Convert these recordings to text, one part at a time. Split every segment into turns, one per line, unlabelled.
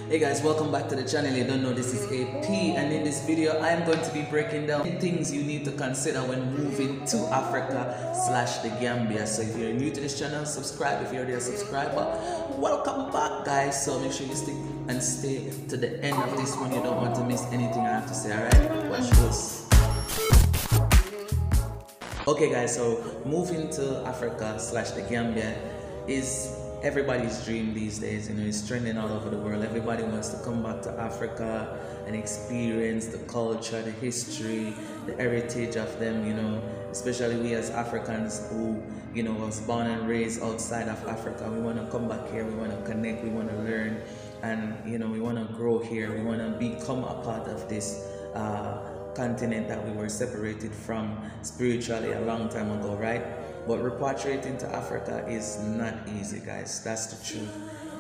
Hey guys, welcome back to the channel. You don't know, this is AP, and in this video I'm going to be breaking down things you need to consider when moving to Africa / the Gambia. So if you're new to this channel, subscribe. If you're already a subscriber, welcome back guys. So make sure you stick and stay to the end of this one. You don't want to miss anything I have to say. Alright, watch this. Okay guys, so moving to Africa / the Gambia is everybody's dream these days. You know, it's trending all over the world. Everybody wants to come back to Africa and experience the culture, the history, the heritage of them, you know, especially we as Africans who, you know, was born and raised outside of Africa. We want to come back here, we want to connect, we want to learn, and you know, we want to grow here, we want to become a part of this continent that we were separated from spiritually a long time ago, right? But repatriating to Africa is not easy, guys. That's the truth.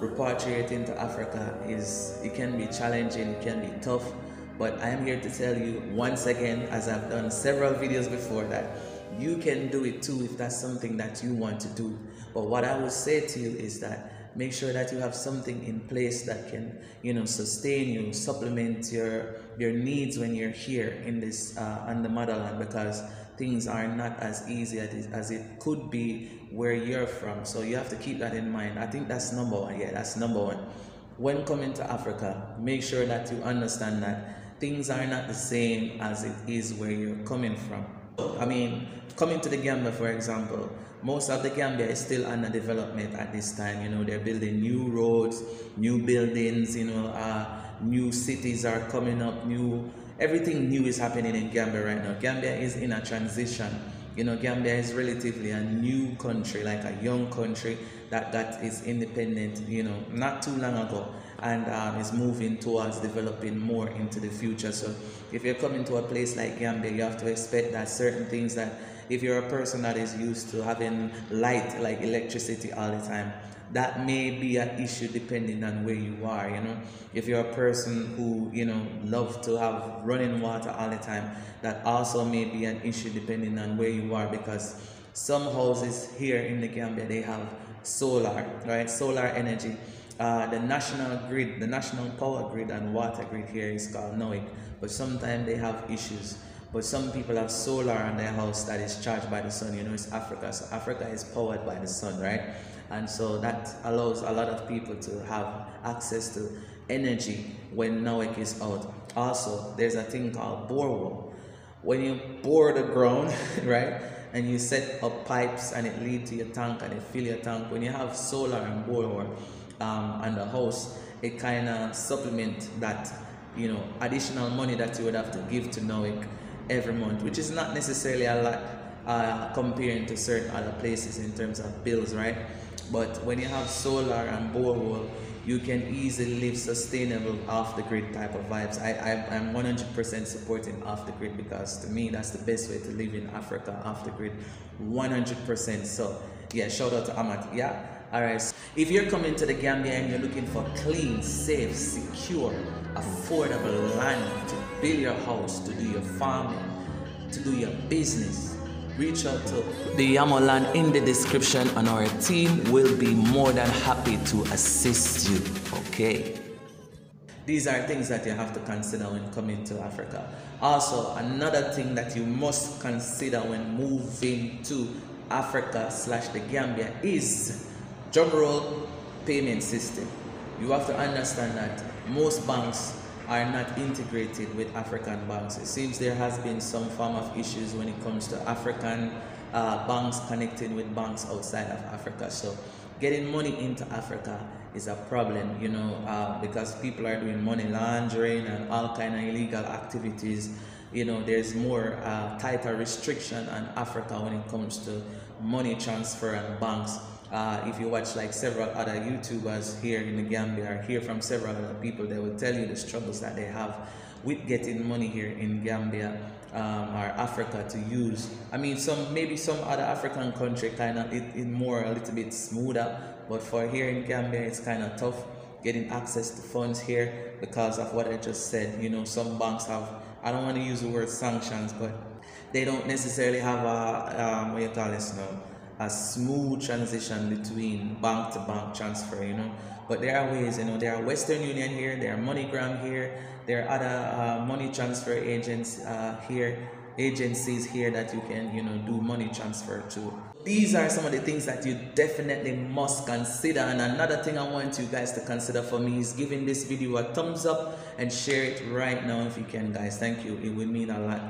Repatriating to Africa it can be challenging, it can be tough, but I am here to tell you once again, as I've done several videos before, that you can do it too if that's something that you want to do. But what I would say to you is that make sure that you have something in place that can, you know, sustain you, supplement your needs when you're here in this on the motherland, because things are not as easy as it could be where you're from. So you have to keep that in mind. I think that's number one. Yeah, that's number one. When coming to Africa, make sure that you understand that things are not the same as it is where you're coming from. I mean, coming to the Gambia, for example, most of the Gambia is still under development at this time. You know, they're building new roads, new buildings, you know, new cities are coming up, everything new is happening in Gambia right now. Gambia is in a transition. You know, Gambia is relatively a new country, like a young country that is independent, you know, not too long ago, and is moving towards developing more into the future. So if you're coming to a place like Gambia, you have to expect that certain things, that if you're a person that is used to having light, like electricity all the time, that may be an issue depending on where you are. You know, if you're a person who, you know, love to have running water all the time, that also may be an issue depending on where you are, because some houses here in the Gambia, they have solar, right? Solar energy. The national grid, the national power grid and water grid here is called NOIC, but sometimes they have issues. But some people have solar on their house that is charged by the sun. You know, it's Africa, so Africa is powered by the sun, right? And so that allows a lot of people to have access to energy when NOIC is out. Also, there's a thing called borehole. When you bore the ground, right, and you set up pipes and it leads to your tank and it fill your tank, when you have solar and borehole on the house, it kind of supplement that, you know, additional money that you would have to give to NOIC every month, which is not necessarily a lot comparing to certain other places in terms of bills, right? But when you have solar and borehole, you can easily live sustainable off the grid type of vibes. I'm 100% supporting off the grid, because to me that's the best way to live in Africa, off the grid, 100%. So yeah, shout out to Amat. Yeah, alright. If you're coming to the Gambia and you're looking for clean, safe, secure, affordable land to build your house, to do your farming, to do your business, reach out to the Yamoland in the description, and our team will be more than happy to assist you. Okay, these are things that you have to consider when coming to Africa. Also, another thing that you must consider when moving to Africa / the Gambia is drumroll payment system. You have to understand that most banks are not integrated with African banks. It seems there has been some form of issues when it comes to African banks connecting with banks outside of Africa. So getting money into Africa is a problem, you know, because people are doing money laundering and all kind of illegal activities. You know, there's more tighter restriction on Africa when it comes to money transfer and banks. If you watch like several other YouTubers here in the Gambia, or hear from several other people, they will tell you the struggles that they have with getting money here in Gambia or Africa to use. I mean, maybe some other African country kind of it more a little bit smoother, but for here in Gambia it's kind of tough getting access to funds here because of what I just said. You know, some banks have, I don't want to use the word sanctions, but they don't necessarily have a what you call this now, a smooth transition between bank to bank transfer, but there are ways, there are Western Union here, there are MoneyGram here, there are other money transfer agencies here that you can, do money transfer to. These are some of the things that you definitely must consider. And another thing I want you guys to consider for me is giving this video a thumbs up and share it right now if you can, guys. Thank you. It would mean a lot.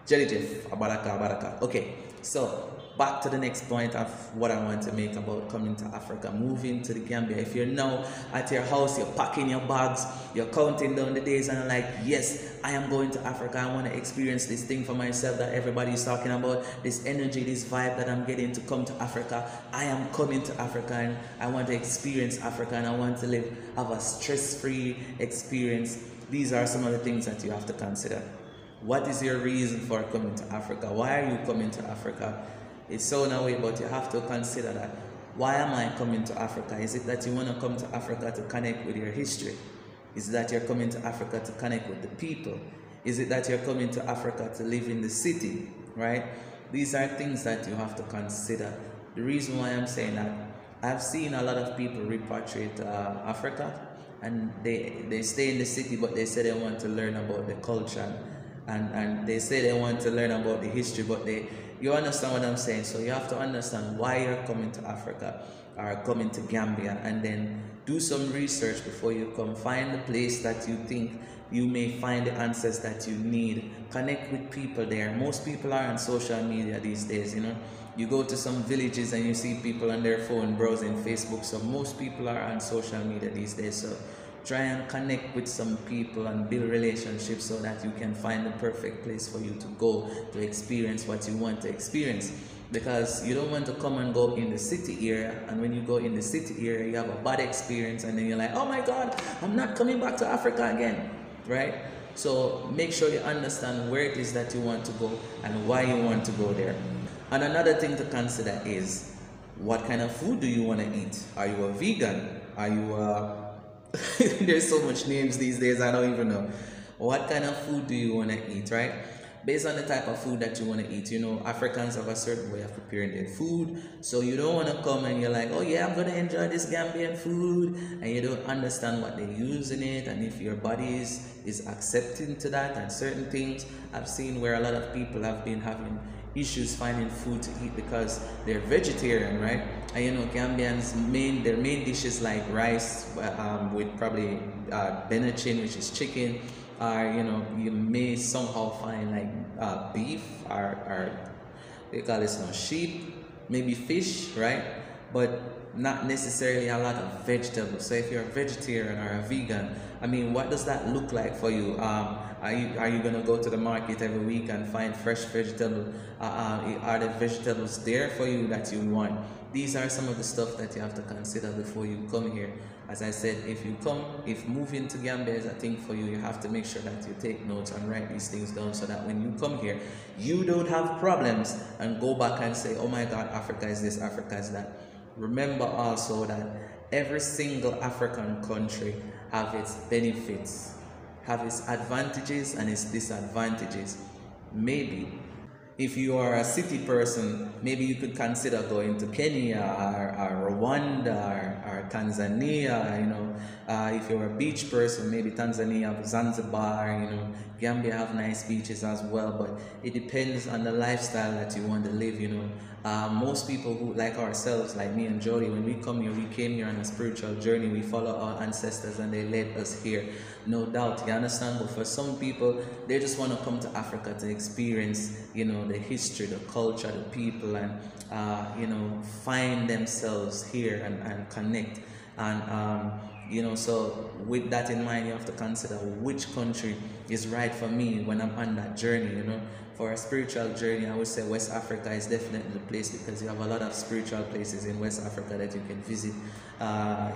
Jodi Jeff, abaraka. Okay, so back to the next point of what I want to make about coming to Africa, moving to the Gambia. If you're now at your house, you're packing your bags, you're counting down the days, and you're like, yes, I am going to Africa. I want to experience this thing for myself that everybody's talking about, this energy, this vibe that I'm getting to come to Africa. I am coming to Africa, and I want to experience Africa, and I want to have a stress-free experience. These are some of the things that you have to consider. What is your reason for coming to Africa? Why are you coming to Africa? It's so no way, but you have to consider that. Why am I coming to Africa? Is it that you want to come to Africa to connect with your history? Is it that you're coming to Africa to connect with the people? Is it that you're coming to Africa to live in the city, right? These are things that you have to consider. The reason why I'm saying that, I've seen a lot of people repatriate to Africa, and they stay in the city, but they say they want to learn about the culture, and they say they want to learn about the history, but you understand what I'm saying? So you have to understand why you're coming to Africa or coming to Gambia, and then do some research before you come. Find the place that you think you may find the answers that you need. Connect with people there. Most people are on social media these days, You go to some villages and you see people on their phone browsing Facebook. So most people are on social media these days. So try and connect with some people and build relationships so that you can find the perfect place for you to go to experience what you want to experience. Because you don't want to come and go in the city area, and when you go in the city area you have a bad experience, and then you're like, oh my God, I'm not coming back to Africa again, right? So make sure you understand where it is that you want to go and why you want to go there. And another thing to consider is, what kind of food do you want to eat? Are you a vegan? Are you there's so much names these days, I don't even know. What kind of food do you want to eat, right? Based on the type of food that you want to eat, Africans have a certain way of preparing their food. So you don't want to come and you're like, oh yeah, I'm going to enjoy this Gambian food, and you don't understand what they use in it, and if your body is accepting to that and certain things. I've seen where a lot of people have been having issues finding food to eat because they're vegetarian, right? And Gambians, their main dishes like rice with probably benachin, which is chicken, or you may somehow find like beef or they call it sheep, maybe fish, right? But not necessarily a lot of vegetables. So if you're a vegetarian or a vegan, what does that look like for you? Are you gonna go to the market every week and find fresh vegetable? Are the vegetables there for you that you want? These are some of the stuff that you have to consider before you come here. As I said, if moving to Gambia is a thing for you, you have to make sure that you take notes and write these things down so that when you come here, you don't have problems and go back and say, oh my God, Africa is this, Africa is that. Remember also that every single African country have its benefits, have its advantages and its disadvantages. Maybe if you are a city person, maybe you could consider going to Kenya or Rwanda or Tanzania. If you're a beach person, maybe Tanzania, Zanzibar, Gambia have nice beaches as well, but it depends on the lifestyle that you want to live. Most people who, like ourselves, like me and Jodi, when we come here, we came here on a spiritual journey. We follow our ancestors and they led us here, no doubt, you understand? But for some people, they just want to come to Africa to experience, the history, the culture, the people, and find themselves here and connect. And so with that in mind, you have to consider which country is right for me when I'm on that journey. For a spiritual journey, I would say West Africa is definitely the place, because you have a lot of spiritual places in West Africa that you can visit.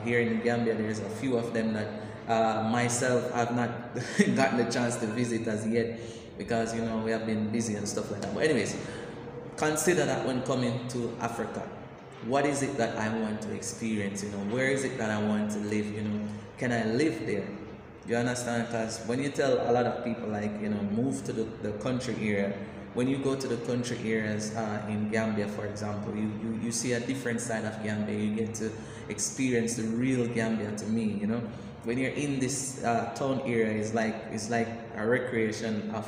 Here in Gambia, there's a few of them that myself have not gotten the chance to visit as yet, because we have been busy and stuff like that. But anyways, consider that when coming to Africa. What is it that I want to experience? Where is it that I want to live? Can I live there? You understand? Because when you tell a lot of people, like, move to the country area, when you go to the country areas in Gambia, for example, you see a different side of Gambia. You get to experience the real Gambia. To me, you know, when you're in this town area, it's like a recreation of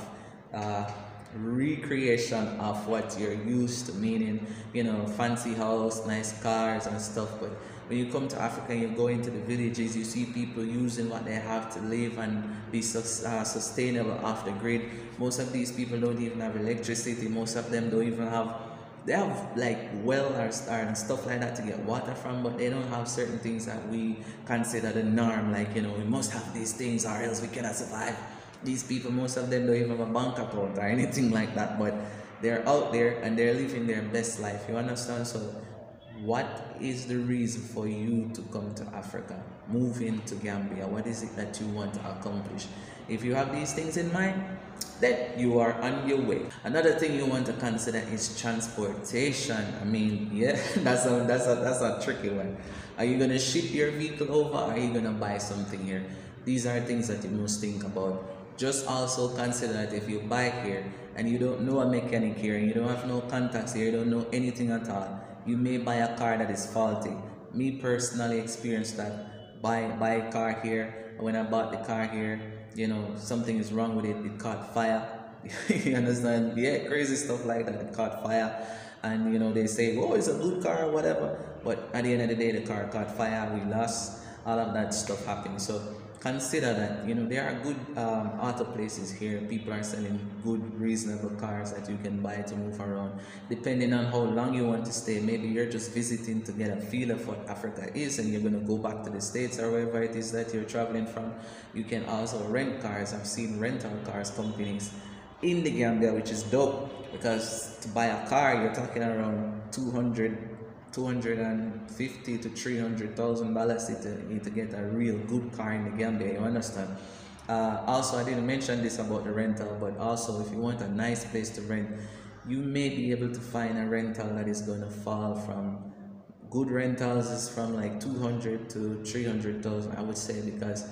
what you're used to, meaning, you know, fancy house, nice cars and stuff. But when you come to Africa and you go into the villages, you see people using what they have to live and be sustainable off the grid. Most of these people don't even have electricity. Most of them don't even have, they have like well or star and stuff like that to get water from, but they don't have certain things that we consider the norm, like, you know, we must have these things or else we cannot survive. These people, most of them don't even have a bank account or anything like that, but they're out there and they're living their best life. You understand? So what is the reason for you to come to Africa, move into Gambia? What is it that you want to accomplish? If you have these things in mind, then you are on your way. Another thing you want to consider is transportation. I mean, yeah, that's a tricky one. Are you gonna ship your vehicle over, or are you gonna buy something here? These are things that you must think about. Just also consider that if you buy here and you don't know a mechanic here, and you don't have no contacts here, you don't know anything at all, you may buy a car that is faulty. Me personally experienced that. Buy a car here. When I bought the car here, you know, something is wrong with it. It caught fire. You understand? Yeah, crazy stuff like that. It caught fire, and you know, they say, oh, it's a good car or whatever. But at the end of the day, the car caught fire. We lost. All of that stuff happened. So consider that, you know, there are good auto places here. People are selling good, reasonable cars that you can buy to move around. Depending on how long you want to stay, maybe you're just visiting to get a feel of what Africa is and you're going to go back to the States or wherever it is that you're traveling from. You can also rent cars. I've seen rental cars companies in the Gambia, which is dope, because to buy a car, you're talking around $250,000 to $300,000 to get a real good car in the Gambia. You understand? Also, I didn't mention this about the rental, but also if you want a nice place to rent, you may be able to find a rental that is going to fall from, good rentals is from like 200 to 300,000, I would say, because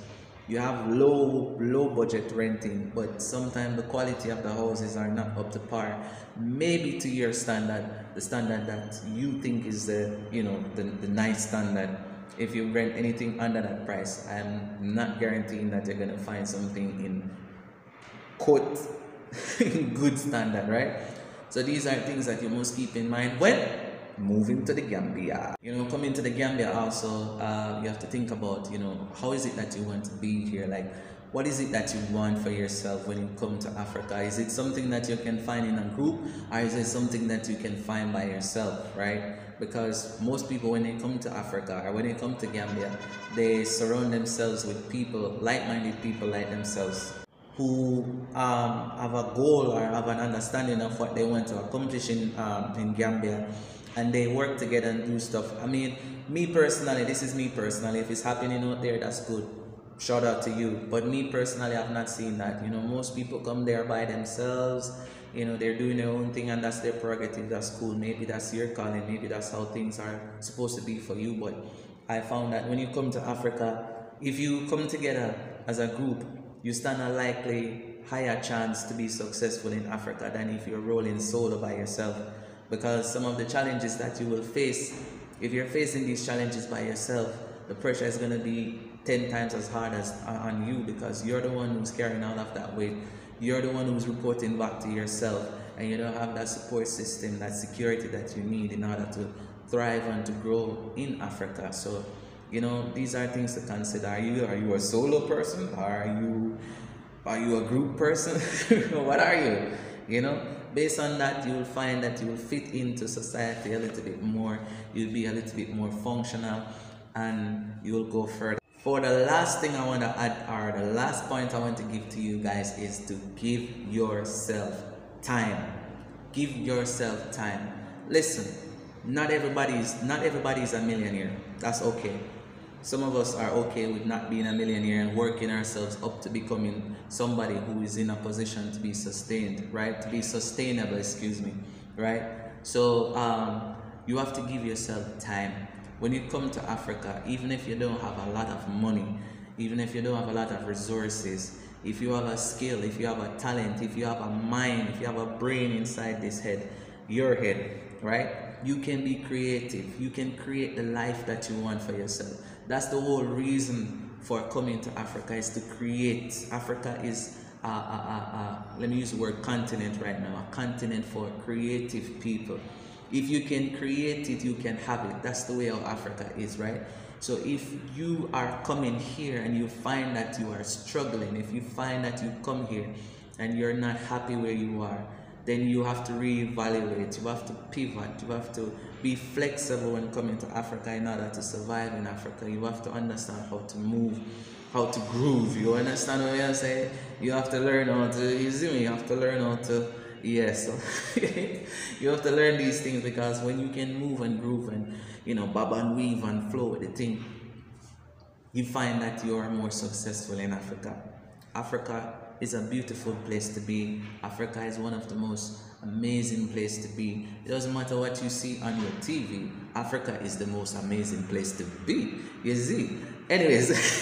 you have low budget renting, but sometimes the quality of the houses are not up to par, maybe to your standard, the standard that you think is the, you know, the nice standard. If you rent anything under that price, I'm not guaranteeing that you're gonna find something in quote good standard, right? So these are things that you must keep in mind when moving to the Gambia. You know, coming to the Gambia also, you have to think about, you know, how is it that you want to be here? Like, what is it that you want for yourself when you come to Africa? Is it something that you can find in a group, or is it something that you can find by yourself, right? Because most people, when they come to Africa or when they come to Gambia, they surround themselves with people, like-minded people like themselves, who have a goal or have an understanding of what they want to accomplish in Gambia, and they work together and do stuff. I mean, me personally, this is me personally, if it's happening out there, that's good. Shout out to you. But me personally, I've not seen that. You know, most people come there by themselves. You know, they're doing their own thing and that's their prerogative. That's cool. Maybe that's your calling. Maybe that's how things are supposed to be for you. But I found that when you come to Africa, if you come together as a group, you stand a likely higher chance to be successful in Africa than if you're rolling solo by yourself. Because some of the challenges that you will face, if you're facing these challenges by yourself, the pressure is going to be 10 times as hard as on you, because you're the one who's carrying all of that weight. You're the one who's reporting back to yourself, and you don't have that support system, that security that you need in order to thrive and to grow in Africa. So, you know, these are things to consider. Are you a solo person? Are you a group person? What are you? You know, based on that, you will find that you will fit into society a little bit more. You'll be a little bit more functional, and you will go further. For the last thing I want to add, or the last point I want to give to you guys, is to give yourself time. Give yourself time. Listen, not everybody is a millionaire. That's okay. Some of us are okay with not being a millionaire and working ourselves up to becoming somebody who is in a position to be sustained, right? To be sustainable, excuse me, right? So you have to give yourself time. When you come to Africa, even if you don't have a lot of money, even if you don't have a lot of resources, if you have a skill, if you have a talent, if you have a mind, if you have a brain inside this head, your head, right? You can be creative. You can create the life that you want for yourself. That's the whole reason for coming to Africa, is to create. Africa is let me use the word continent right now, a continent for creative people. If you can create it, you can have it. That's the way how Africa is, right? So if you are coming here and you find that you are struggling, if you find that you come here and you're not happy where you are, then you have to reevaluate, you have to pivot, you have to be flexible when coming to Africa in order to survive in Africa. You have to understand how to move, how to groove. You understand what I'm saying? You have to learn how to, you see me, you have to learn how to, yes. You have to learn these things, because when you can move and groove and, you know, bob and weave and flow with the thing, you find that you are more successful in Africa. Africa is a beautiful place to be. Africa is one of the most amazing places to be. It doesn't matter what you see on your TV, Africa is the most amazing place to be. You see? Anyways,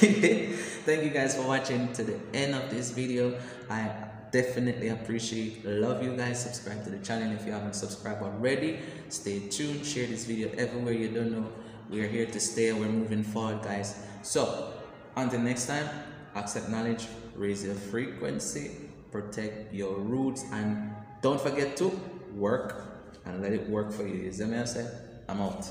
thank you guys for watching to the end of this video. I definitely appreciate, love you guys. Subscribe to the channel if you haven't subscribed already. Stay tuned, share this video everywhere. You don't know, we're here to stay, we're moving forward, guys. So until next time, accept knowledge, raise your frequency, protect your roots, and don't forget to work and let it work for you. You see me? I said, I'm out.